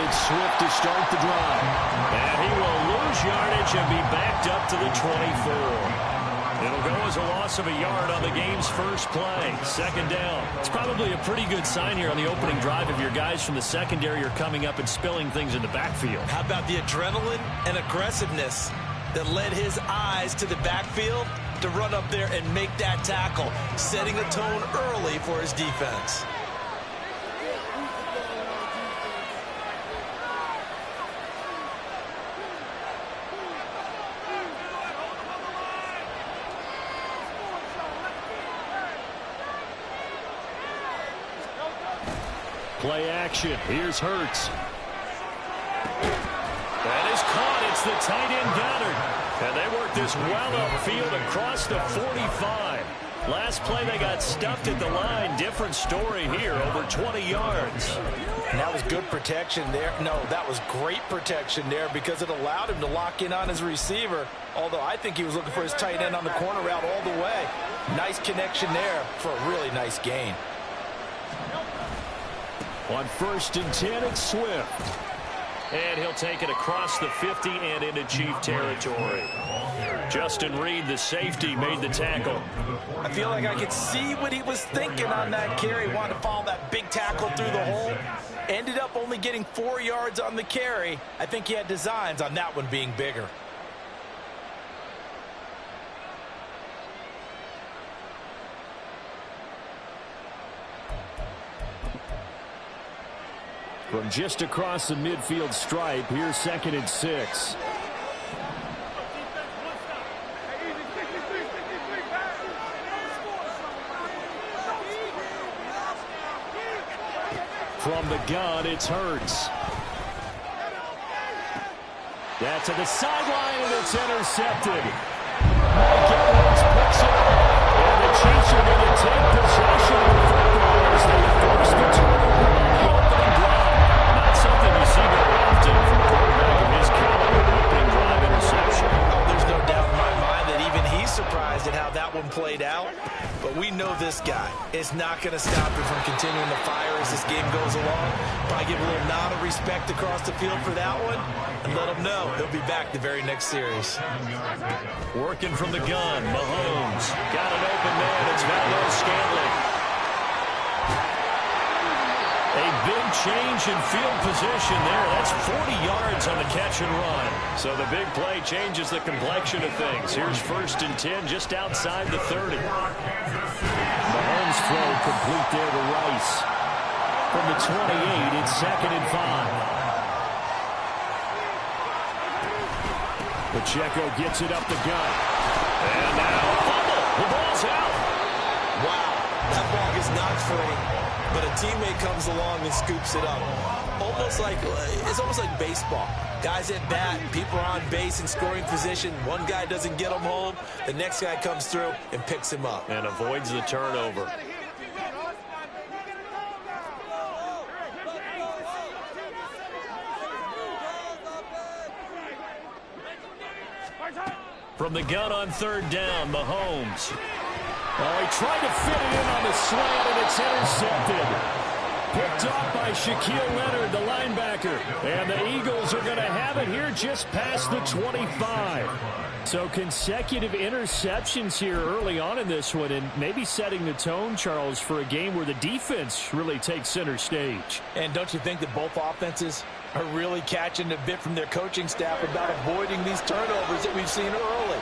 It's Swift to start the drive. And he will lose yardage and be backed up to the 24. It'll go as a loss of a yard on the game's first play. Second down. It's probably a pretty good sign here on the opening drive if your guys from the secondary are coming up and spilling things in the backfield. How about the adrenaline and aggressiveness that led his eyes to the backfield to run up there and make that tackle, setting a tone early for his defense. Play action. Here's Hurts. That is caught. It's the tight end Goddard. And they work this well upfield across the 45. Last play they got stuffed at the line. Different story here. Over 20 yards. And that was good protection there. No, that was great protection there because it allowed him to lock in on his receiver. Although I think he was looking for his tight end on the corner route all the way. Nice connection there for a really nice gain. On 1st and 10, it's Swift. And he'll take it across the 50 and into Chief territory. Justin Reed, the safety, made the tackle. I feel like I could see what he was thinking on that carry. Wanted to follow that big tackle through the hole. Ended up only getting 4 yards on the carry. I think he had designs on that one being bigger. From just across the midfield stripe, here's 2nd and 6. From the gun, it's Hurts. That's to the sideline, and it's intercepted. Mike Edwards picks it up, and the Chiefs are going to take possession of the football as they force the turnover on the opening drive. Not something you see very often from a quarterback of his caliber. Opening drive interception. Oh, there's no doubt in my mind that even he's surprised at how that one played out. But we know this guy is not going to stop him from continuing to fire as this game goes along. Probably give a little nod of respect across the field for that one and let him know he'll be back the very next series. Working from the gun, Mahomes. Got an open man. It's Valdez-Scantling. A big change in field position there. That's 40 yards on the catch and run. So the big play changes the complexion of things. Here's 1st and 10 just outside the 30. Mahomes throw complete there to Rice. From the 28, it's 2nd and 5. Pacheco gets it up the gut. And now fumble. The ball's out. Wow, that ball gets knocked free. But a teammate comes along and scoops it up. It's almost like baseball. Guys at bat, people are on base in scoring position. One guy doesn't get him home. The next guy comes through and picks him up. And avoids the turnover. From the gun on 3rd down, Mahomes. Oh, he tried to fit it in on the slant, and it's intercepted. Picked off by Shaquille Leonard, the linebacker. And the Eagles are going to have it here just past the 25. So consecutive interceptions here early on in this one, and maybe setting the tone, Charles, for a game where the defense really takes center stage. And don't you think that both offenses are really catching a bit from their coaching staff about avoiding these turnovers that we've seen early?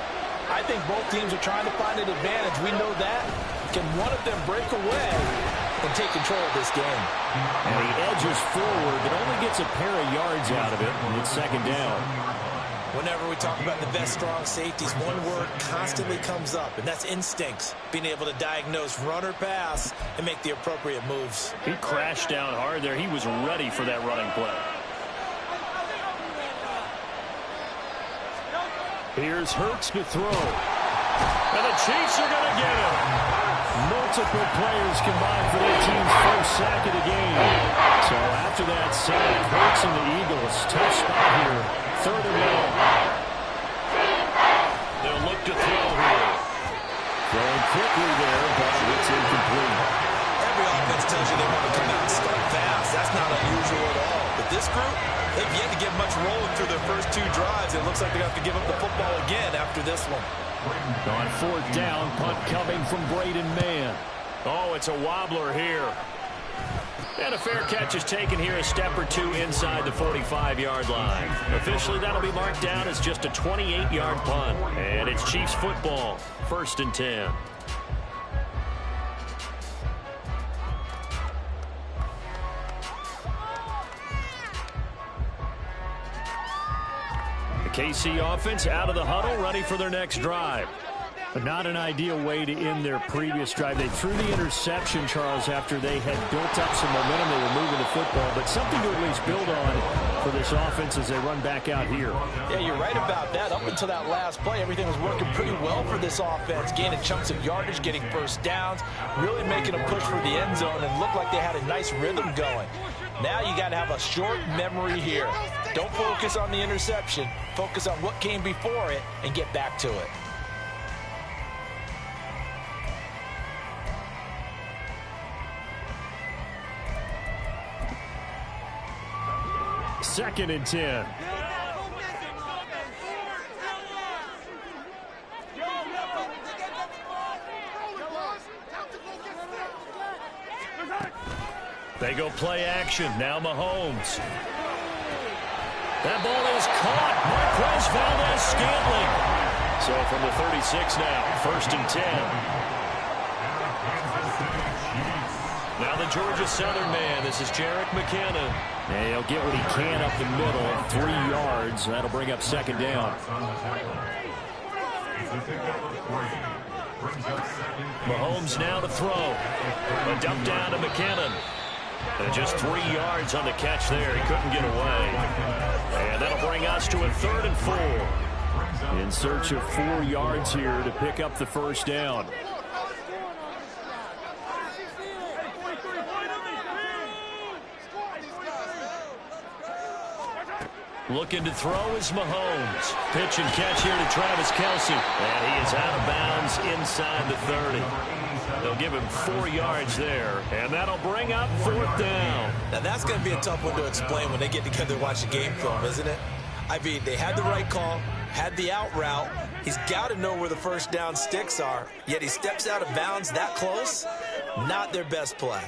I think both teams are trying to find an advantage. We know that. Can one of them break away and take control of this game? And he edges forward, but only gets a pair of yards out of it, and it's 2nd down. Whenever we talk about the best strong safeties, one word constantly comes up, and that's instincts. Being able to diagnose run or pass and make the appropriate moves. He crashed down hard there. He was ready for that running play. Here's Hurts to throw. And the Chiefs are going to get him. Multiple players combined for their team's first sack of the game. So after that sack, Hurts and the Eagles, tough spot here. 3rd and 1. They'll look to throw here. Throwing quickly there, but it's incomplete. Every offense tells you they want to come out and start fast. That's not unusual at all. But this group, get much rolling through their first 2 drives. It looks like they have to give up the football again after this one. On 4th down, punt coming from Braden Mann. Oh, it's a wobbler here. And a fair catch is taken here, a step or 2 inside the 45-yard line. Officially, that'll be marked down as just a 28-yard punt. And it's Chiefs football, 1st and 10. The KC offense out of the huddle, ready for their next drive. But not an ideal way to end their previous drive. They threw the interception, Charles, after they had built up some momentum. They were moving the football, but something to at least build on for this offense as they run back out here. Yeah, you're right about that. Up until that last play, everything was working pretty well for this offense, gaining chunks of yardage, getting first downs, really making a push for the end zone, and looked like they had a nice rhythm going. Now you got to have a short memory here. Don't focus on the interception. Focus on what came before it and get back to it. 2nd and 10. They go play action. Now Mahomes. That ball is caught. Marquez Valdez-Scantling. So from the 36 now, 1st and 10. Now the Georgia Southern man. This is Jerick McKinnon. And he'll get what he can up the middle. 3 yards. That'll bring up 2nd down. Mahomes now to throw. A dump down to McKinnon. And just 3 yards on the catch there. He couldn't get away. And that'll bring us to a 3rd and 4. In search of 4 yards here to pick up the 1st down. Looking to throw is Mahomes. Pitch and catch here to Travis Kelce. And he is out of bounds inside the 30. They'll give him 4 yards there. And that'll bring up 4th down. Now that's going to be a tough one to explain when they get together and watch the game film, isn't it? I mean, they had the right call, had the out route. He's got to know where the 1st down sticks are. Yet he steps out of bounds that close. Not their best play.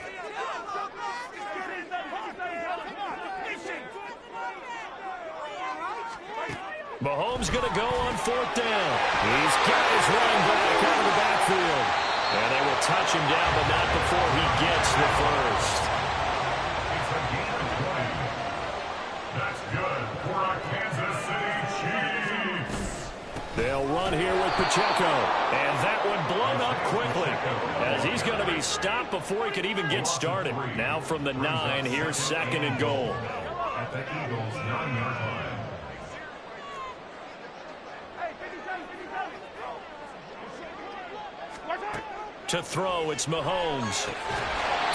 Mahomes going to go on 4th down. He's got his running back out of the backfield. And they will touch him down, but not before he gets the 1st. That's good for our Kansas City Chiefs. They'll run here with Pacheco. And that one blown up quickly as he's going to be stopped before he could even get started. Now from the 9, here's 2nd and goal. At the Eagles' 9-yard line. To throw, it's Mahomes.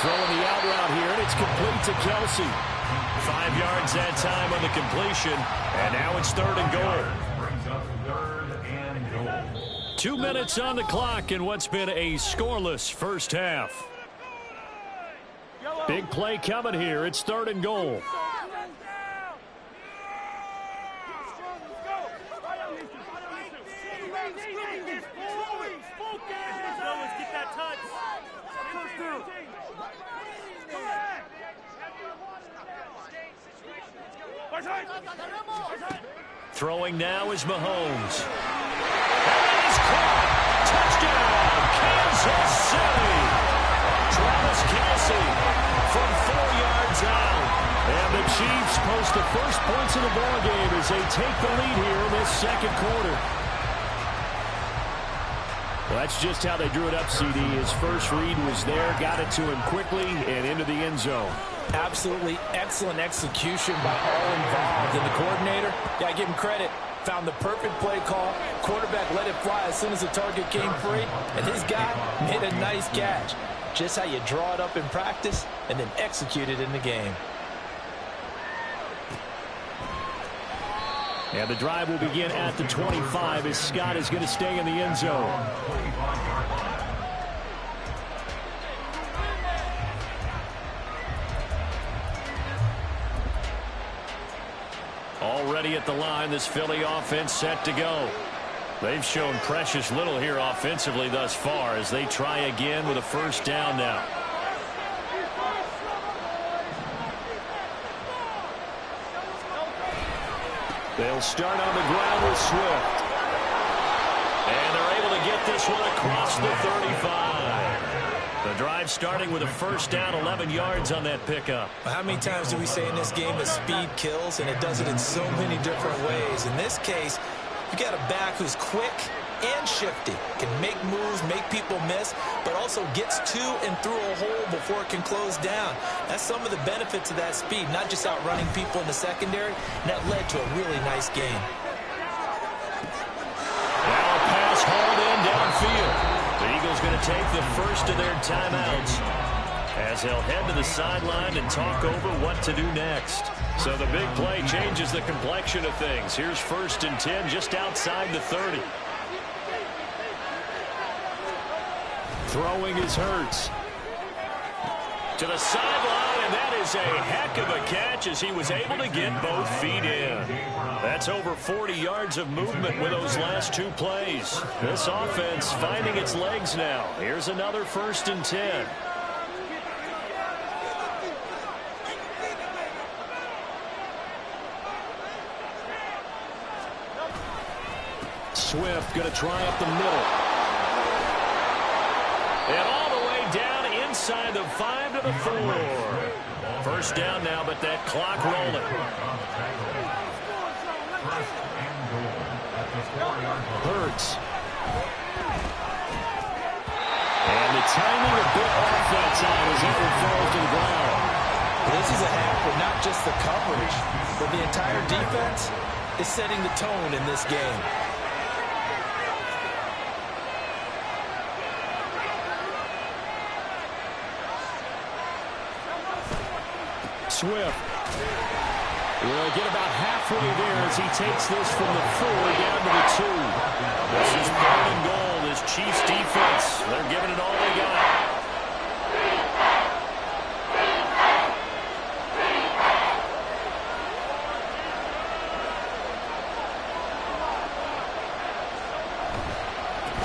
Throwing the out route here, and it's complete to Kelce. 5 yards that time on the completion, and now it's 3rd and goal. Brings up 3rd and goal. 2 minutes on the clock in what's been a scoreless first half. Big play coming here. It's 3rd and goal. Throwing now is Mahomes. And he's caught. Touchdown, Kansas City. Travis Kelce from 4 yards out. And the Chiefs post the first points in the ballgame as they take the lead here in this 2nd quarter. Well, that's just how they drew it up, CD. His first read was there, got it to him quickly, and into the end zone. Absolutely excellent execution by all involved. And the coordinator, got to give him credit, found the perfect play call. Quarterback let it fly as soon as the target came free. And this guy made a nice catch. Just how you draw it up in practice and then execute it in the game. And the drive will begin at the 25 as Scott is going to stay in the end zone. Already at the line, this Philly offense set to go. They've shown precious little here offensively thus far as they try again with a first down now. They'll start on the ground with Swift. And they're able to get this one across the 35. The drive starting with a first down, 11 yards on that pickup. How many times do we say in this game that speed kills, and it does it in so many different ways? In this case, you got a back who's quick and shifty, can make moves, make people miss, but also gets to and through a hole before it can close down. That's some of the benefits of that speed, not just outrunning people in the secondary, and that led to a really nice game. Now a pass hauled in downfield. The Eagles going to take the first of their timeouts as they'll head to the sideline and talk over what to do next. So the big play changes the complexion of things. Here's 1st and 10 just outside the 30. Throwing is Hurts. To the sideline, and that is a heck of a catch as he was able to get both feet in. That's over 40 yards of movement with those last 2 plays. This offense finding its legs now. Here's another 1st and 10. Swift going to try up the middle. And all the way down inside the 5 to the 4. First down now, but that clock rolling. Hurts. And the timing a bit off that time as it falls to the ground. This is a half where not just the coverage, but the entire defense is setting the tone in this game. Swift will get about halfway there as he takes this from the 4 down to the 2. This is 3rd and goal. This Chiefs defense, they're giving it all they got.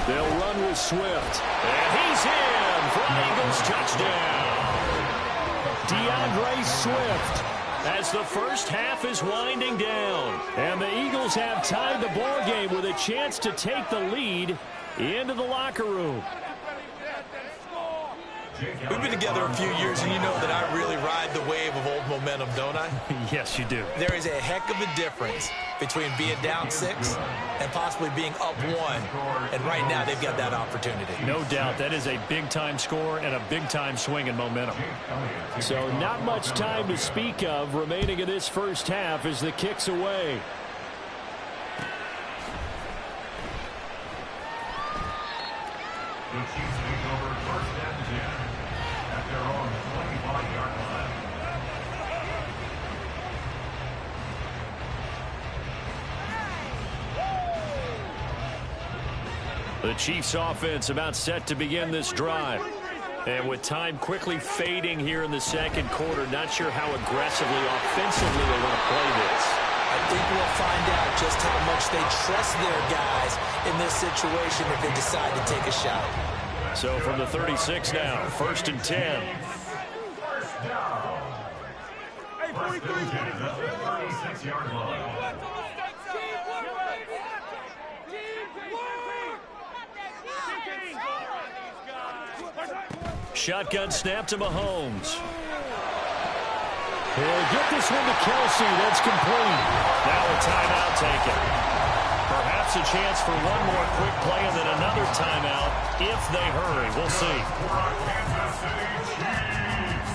They'll run with Swift. And he's in for an Eagles touchdown. DeAndre Swift as the first half is winding down. And the Eagles have tied the ball game with a chance to take the lead into the locker room. We've been together a few years, and you know that I really ride the wave of old momentum, don't I? Yes, you do. There is a heck of a difference between being down 6 and possibly being up 1. And right now, they've got that opportunity. No doubt. That is a big-time score and a big-time swing in momentum. So not much time to speak of remaining in this first half as the kick's away. The Chiefs take over 1st and 10 at their own 25-yard line. The Chiefs offense about set to begin this drive. And with time quickly fading here in the second quarter, not sure how aggressively, offensively they're going to play this. I think we'll find out just how much they trust their guys in this situation if they decide to take a shot. So from the 36 now, 1st and 10. First down. 1st and 10 at the 36-yard line. Shotgun snap to Mahomes. He'll get this one to Kelsey. That's complete. Now a timeout taken. Perhaps a chance for one more quick play and then another timeout if they hurry. We'll see. Kansas City Chiefs.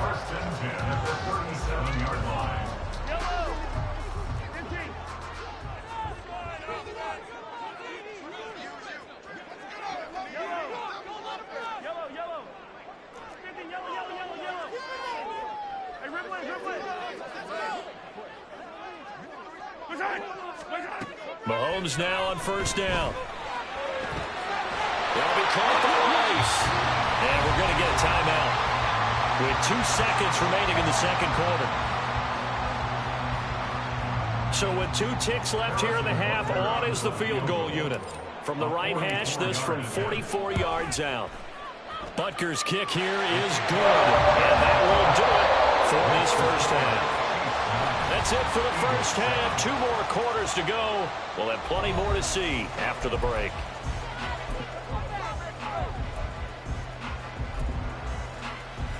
1st and 10 at the 37-yard line. Mahomes now on 1st down. They'll be caught by Rice. And we're going to get a timeout with 2 seconds remaining in the second quarter. So with 2 ticks left here in the half, on is the field goal unit. From the right hash, this from 44 yards out. Butker's kick here is good, and that will do it for this first half. That's it for the first half. 2 more quarters to go. We'll have plenty more to see after the break.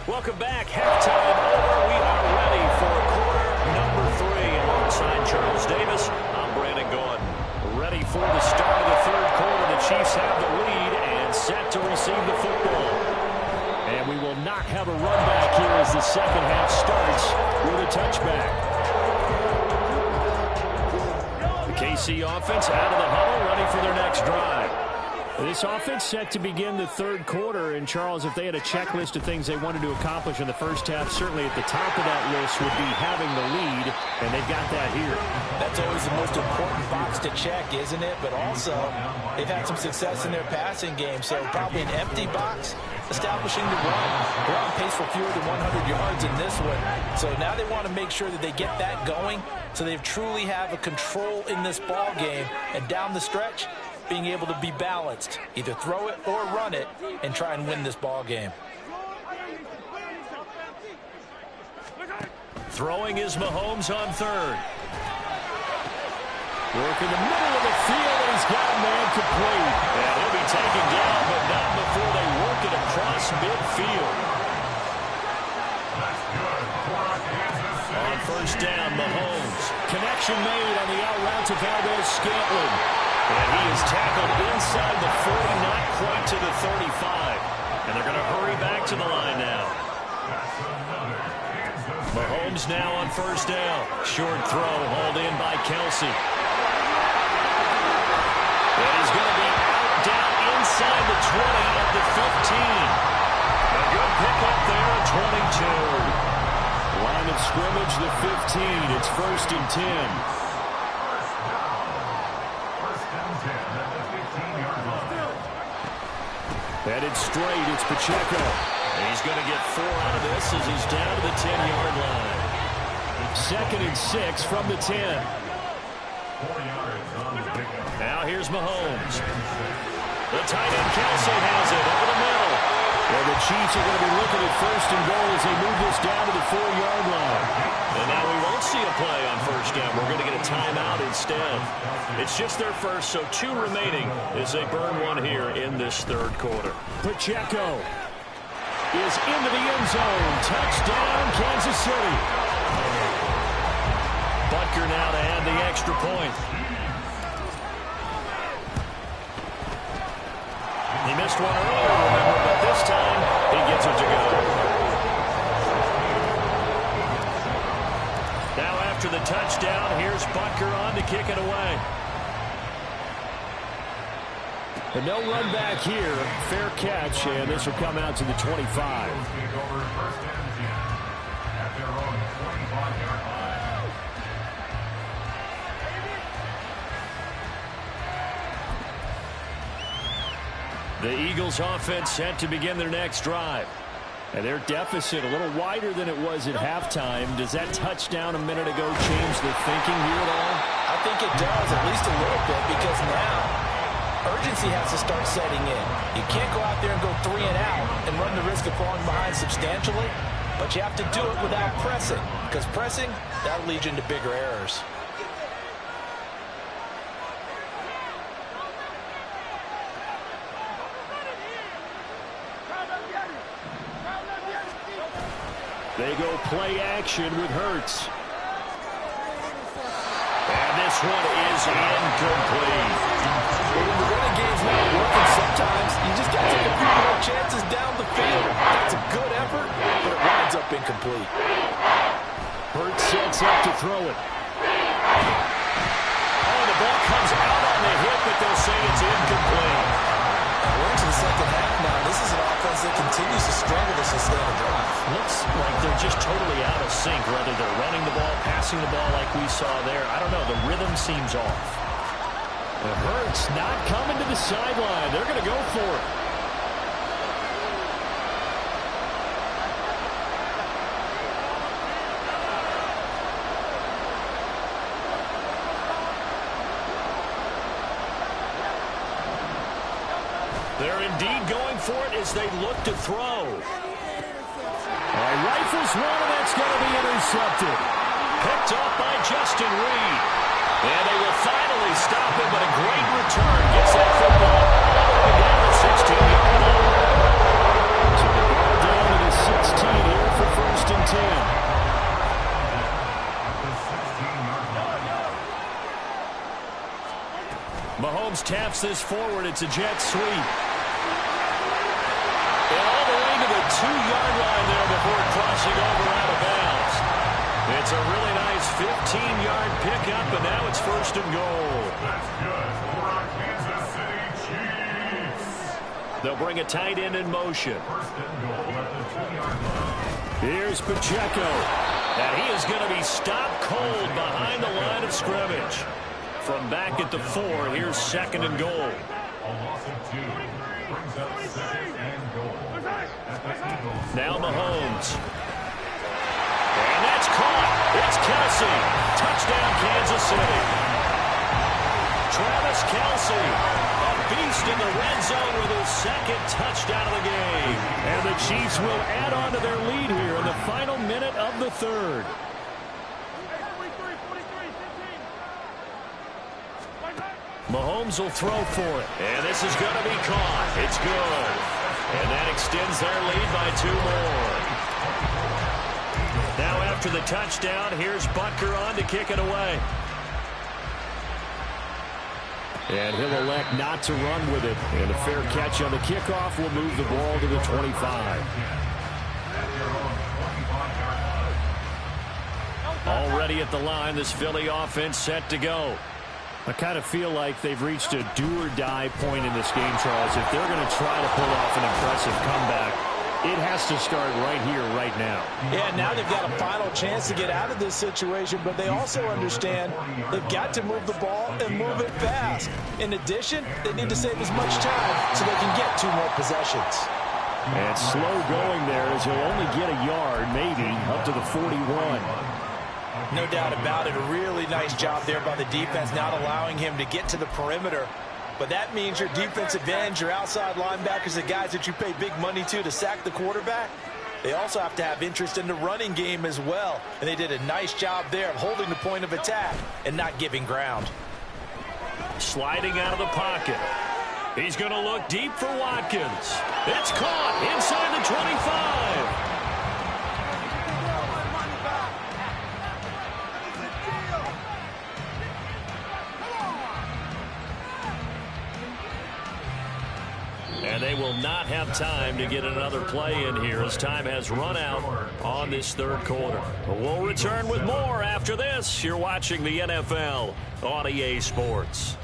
Welcome back. Halftime over. We are ready for quarter number 3. Alongside Charles Davis, I'm Brandon Gordon. Ready for the start of the third quarter. The Chiefs have the lead and set to receive the football. And we will not have a run back here as the second half starts with a touchback. The KC offense out of the huddle, ready for their next drive. This offense set to begin the third quarter, and Charles, if they had a checklist of things they wanted to accomplish in the first half, certainly at the top of that list would be having the lead, and they've got that here. That's always the most important box to check, isn't it? But also, they've had some success in their passing game, so probably an empty box, establishing the run. They're on pace for fewer than 100 yards in this one, so now they want to make sure that they get that going, so they truly have a control in this ball game, and down the stretch, being able to be balanced, either throw it or run it, and try and win this ball game. Throwing is Mahomes on third. Work in the middle of the field, and he's got a man complete. And he'll be taken down, but not before they work it across midfield. On first down, Mahomes. Connection made on the out route to Valdez-Scantling. And he is tackled inside the 40, not quite to the 35. And they're going to hurry back to the line now. Mahomes now on first down. Short throw, hauled in by Kelsey. And he's going to be out down inside the 20 at the 15. A good pickup there at 22. Line of scrimmage, the 15. It's 1st and 10. Headed straight, it's Pacheco. And he's going to get 4 out of this as he's down to the 10-yard line. 2nd and 6 from the 10. Now here's Mahomes. The tight end Kelsey has it over the middle. And the Chiefs are going to be looking at 1st and goal as they move this down to the 4-yard line. And now we won't see a play on first down. We're going to get a timeout instead. It's just their first, so 2 remaining as they burn 1 here in this third quarter. Pacheco is into the end zone. Touchdown, Kansas City. Butker now to add the extra point. He missed one earlier, remember, but this time he gets it to go. Now after the touchdown, here's Butker on to kick it away. But no run back here. Fair catch, and this will come out to the 25. The Eagles offense set to begin their next drive. And their deficit a little wider than it was at halftime. Does that touchdown a minute ago change their thinking here at all? I think it does, at least a little bit, because now urgency has to start setting in. You can't go out there and go 3 and out and run the risk of falling behind substantially, but you have to do it without pressing, because pressing, that'll lead you into bigger errors. They go play action with Hurts. And this one is incomplete. When the running game's not working sometimes, you just got to take a few more chances down the field. That's a good effort, but it winds up incomplete. Hurts sets up to throw it. Oh, the ball comes out on the hit, but they'll say it's incomplete. We're into the second half now. This is an offense that continues to struggle to sustain a drive. Looks like they're just totally out of sync, whether they're running the ball, passing the ball like we saw there. I don't know. The rhythm seems off. And Hurts not coming to the sideline. They're going to go for it. They're indeed going for it as they look to throw. Rifles one, and that's going to be intercepted. Picked up by Justin Reed. And they will finally stop him, but a great return gets that football all the way down to the 16-yard line. So the ball down to the 16 here for 1st and 10. Mahomes taps this forward. It's a jet sweep. And all the way to the 2-yard line there before crossing over out of bounds. It's a really nice 15-yard pickup, and now it's 1st and goal. That's good for our Kansas City Chiefs. They'll bring a tight end in motion. 1st and goal at the 2-yard line. Here's Pacheco. And he is going to be stopped cold behind the line of scrimmage. From back at the 4, here's 2nd and goal. A loss of 2 brings up 2nd and goal at the Eagles. Now Mahomes. And that's caught. It's Kelsey. Touchdown, Kansas City. Travis Kelsey, a beast in the red zone with his 2nd touchdown of the game. And the Chiefs will add on to their lead here in the final minute of the 3rd. Mahomes will throw for it. And this is going to be caught. It's good. And that extends their lead by 2 more. Now after the touchdown, here's Butker on to kick it away. And he'll elect not to run with it. And a fair catch on the kickoff will move the ball to the 25. Already at the line, this Philly offense set to go. I kind of feel like they've reached a do-or-die point in this game, Charles. If they're going to try to pull off an impressive comeback, it has to start right here, right now. Yeah, now they've got a final chance to get out of this situation, but they also understand they've got to move the ball and move it fast. In addition, they need to save as much time so they can get 2 more possessions. And slow going there as he'll only get a yard, maybe, up to the 41. No doubt about it. A really nice job there by the defense, not allowing him to get to the perimeter. But that means your defensive ends, your outside linebackers, the guys that you pay big money to sack the quarterback, they also have to have interest in the running game as well. And they did a nice job there of holding the point of attack and not giving ground. Sliding out of the pocket. He's going to look deep for Watkins. It's caught inside the 25. And they will not have time to get another play in here as time has run out on this 3rd quarter. We'll return with more after this. You're watching the NFL on EA Sports.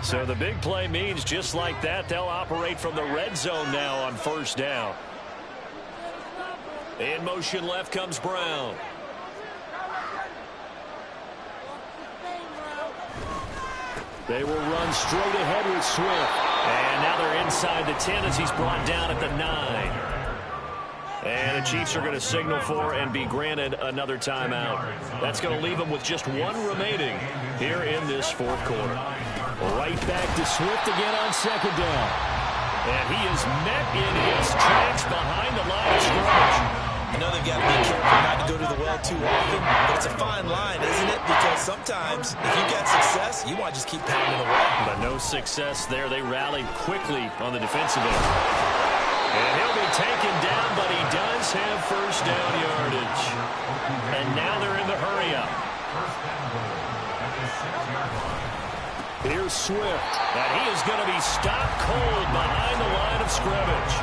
So the big play means just like that, they'll operate from the red zone now on 1st down. In motion left comes Brown. They will run straight ahead with Swift. And now they're inside the 10 as he's brought down at the 9. And the Chiefs are going to signal for and be granted another timeout. That's going to leave them with just 1 remaining here in this 4th quarter. Right back to Swift again on 2nd down. And he is met in his tracks behind the line of scrimmage. I know they've got to be careful not to go to the well too often, but it's a fine line, isn't it? Because sometimes if you get success, you want to just keep pounding away. But no success there. They rallied quickly on the defensive end. And he'll be taken down, but he does have 1st down yardage. And now they're in the hurry-up. Here's Swift. And he is going to be stopped cold behind the line of scrimmage.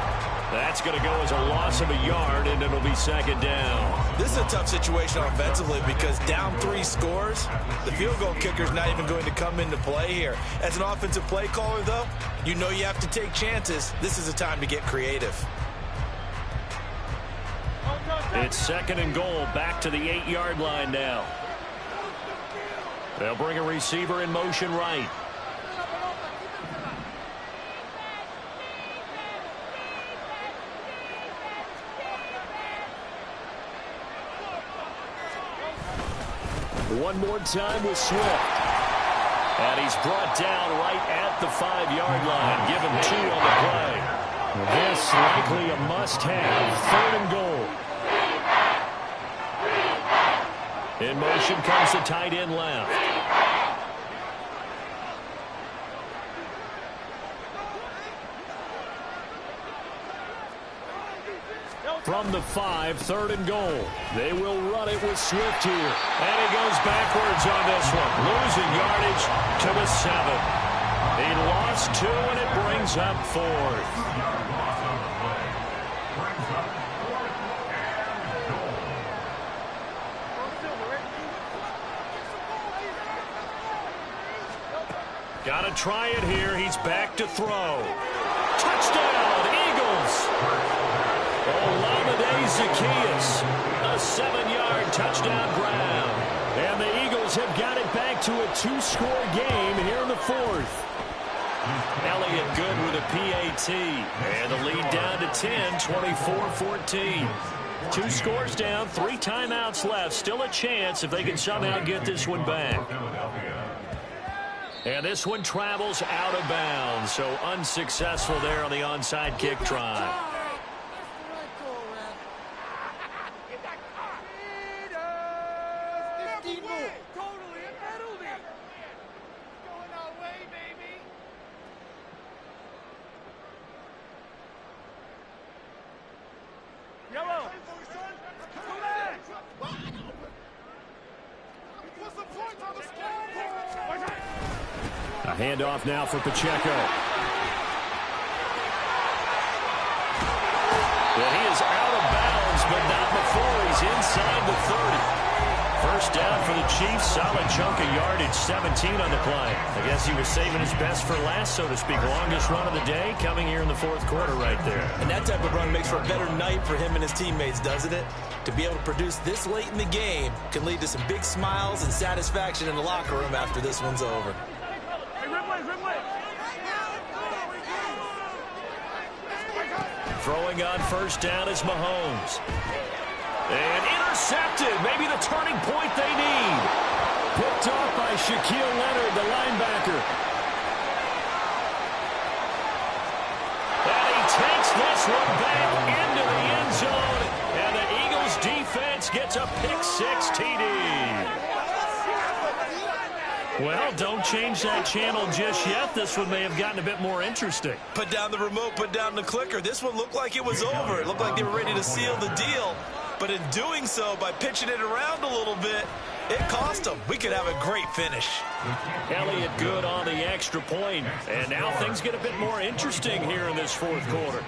That's going to go as a loss of a yard, and it'll be 2nd down. This is a tough situation offensively because down 3 scores, the field goal kicker's not even going to come into play here. As an offensive play caller, though, you know you have to take chances. This is a time to get creative. It's 2nd and goal, back to the 8-yard line now. They'll bring a receiver in motion right. One more time with Swift. And he's brought down right at the 5-yard line. Give him 2 on the play. This likely a must-have. 3rd and goal. In motion comes the tight end left. From the 5, 3rd and goal. They will run it with Swift here. And he goes backwards on this one. Losing yardage to the 7. He lost 2, and it brings up 4th. Got to try it here. He's back to throw. Touchdown, Eagles. Olamide Zaccheaus, a 7-yard touchdown grab. And the Eagles have got it back to a 2-score game here in the 4th. Elliott good with a PAT. And the lead down to 10, 24-14. 2 scores down, 3 timeouts left. Still a chance if they can somehow get this one back. And this one travels out of bounds, so unsuccessful there on the onside kick try. A handoff now for Pacheco. Well, he is out of bounds, but not before he's inside the 30. First down for the Chiefs. Solid chunk of yardage, 17 on the play. I guess he was saving his best for last, so to speak. Longest run of the day coming here in the 4th quarter right there. And that type of run makes for a better night for him and his teammates, doesn't it? To be able to produce this late in the game can lead to some big smiles and satisfaction in the locker room after this one's over. Throwing on first down is Mahomes. And intercepted. Maybe the turning point they need. Picked off by Shaquille Leonard, the linebacker. And he takes this one back into the end zone. And the Eagles defense gets a pick-6 TD. Well, don't change that channel just yet. This one may have gotten a bit more interesting. Put down the remote, put down the clicker. This one looked like it was over. It looked like they were ready to seal the deal. But in doing so, by pitching it around a little bit, it cost them. We could have a great finish. Elliott good on the extra point. And now things get a bit more interesting here in this 4th quarter.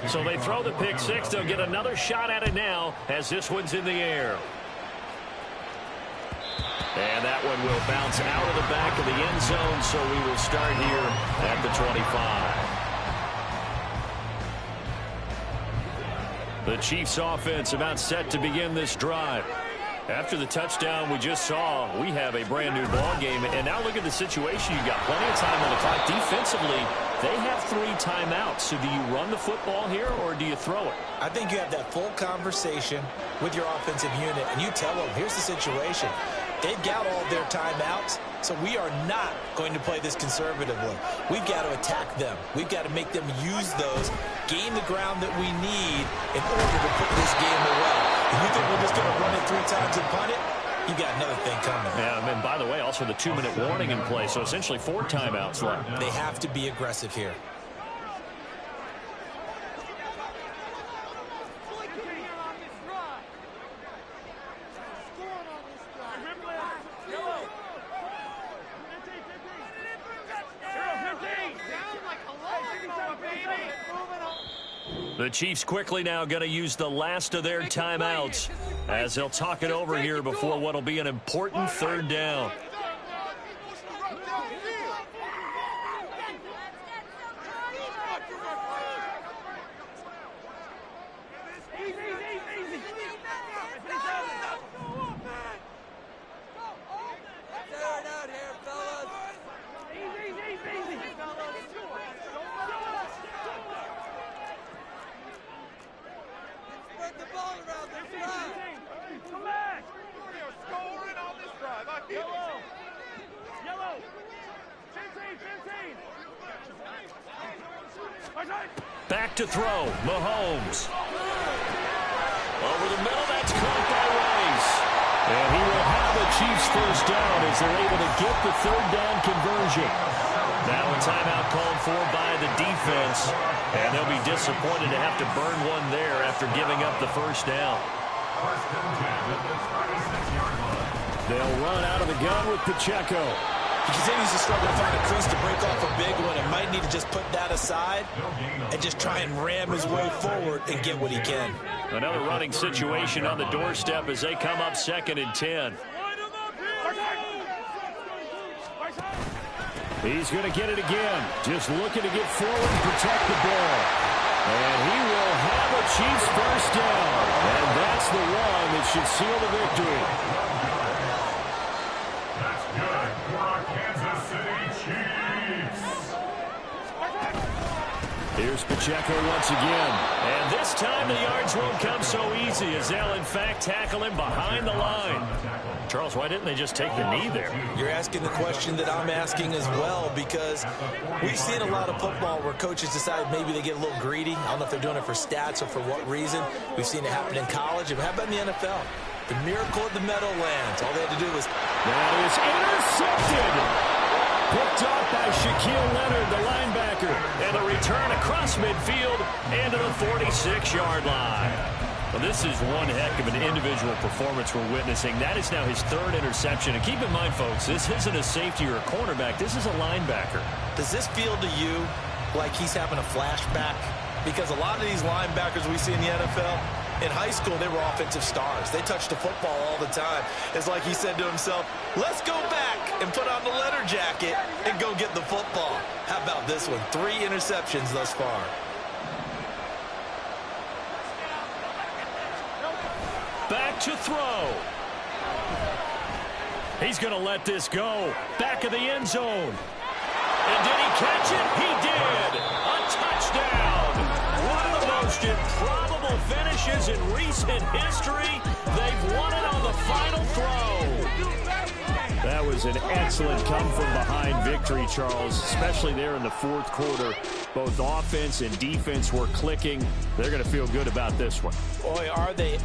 So they throw the pick-6. They'll get another shot at it now as this one's in the air. And that one will bounce out of the back of the end zone, so we will start here at the 25. The Chiefs offense about set to begin this drive. After the touchdown we just saw, we have a brand new ball game. And now look at the situation. You got plenty of time on the clock. Defensively, they have 3 timeouts. So do you run the football here or do you throw it? I think you have that full conversation with your offensive unit, and you tell them, here's the situation. They've got all of their timeouts, so we are not going to play this conservatively. We've got to attack them. We've got to make them use those, gain the ground that we need in order to put this game away. If you think we're just going to run it 3 times and punt it, you got another thing coming. Yeah, and by the way, also the 2-minute warning in play, so essentially 4 timeouts left. They have to be aggressive here. The Chiefs quickly now going to use the last of their timeouts as they'll talk it over here before what will be an important 3rd down. Back to throw, Mahomes. Over the middle, that's caught by Rice. And he will have a Chiefs first down as they're able to get the third down conversion. Now a timeout called for by the defense. And they'll be disappointed to have to burn one there after giving up the first down. They'll run out of the gun with Pacheco. He continues to struggle to find a crease to break off a big one and might need to just put that aside and just try and ram his way forward and get what he can. Another running situation on the doorstep as they come up 2nd and 10. He's going to get it again. Just looking to get forward and protect the ball. And he will have a Chiefs first down. And that's the one that should seal the victory. That's good for our Kansas City Chiefs. Here's Pacheco once again. And this time the yards won't come so easy as they'll, in fact, tackle him behind the line. Charles, why didn't they just take the knee there? You're asking the question that I'm asking as well, because we've seen a lot of football where coaches decide maybe they get a little greedy. I don't know if they're doing it for stats or for what reason. We've seen it happen in college. How about in the NFL? The miracle of the Meadowlands. All they had to do was... That is intercepted. Picked off by Shaquille Leonard, the linebacker. And a return across midfield and to the 46-yard line. Well, this is one heck of an individual performance we're witnessing. That is now his 3rd interception. And keep in mind, folks, this isn't a safety or a cornerback. This is a linebacker. Does this feel to you like he's having a flashback? Because a lot of these linebackers we see in the NFL, in high school, they were offensive stars. They touched the football all the time. It's like he said to himself, let's go back and put on the leather jacket and go get the football. How about this one? 3 interceptions thus far. Back to throw. He's going to let this go. Back of the end zone. And did he catch it? He did. A touchdown. One of the most improbable finishes in recent history. They've won it on the final throw. That was an excellent come-from-behind victory, Charles, especially there in the 4th quarter. Both offense and defense were clicking. They're going to feel good about this one. Boy, are they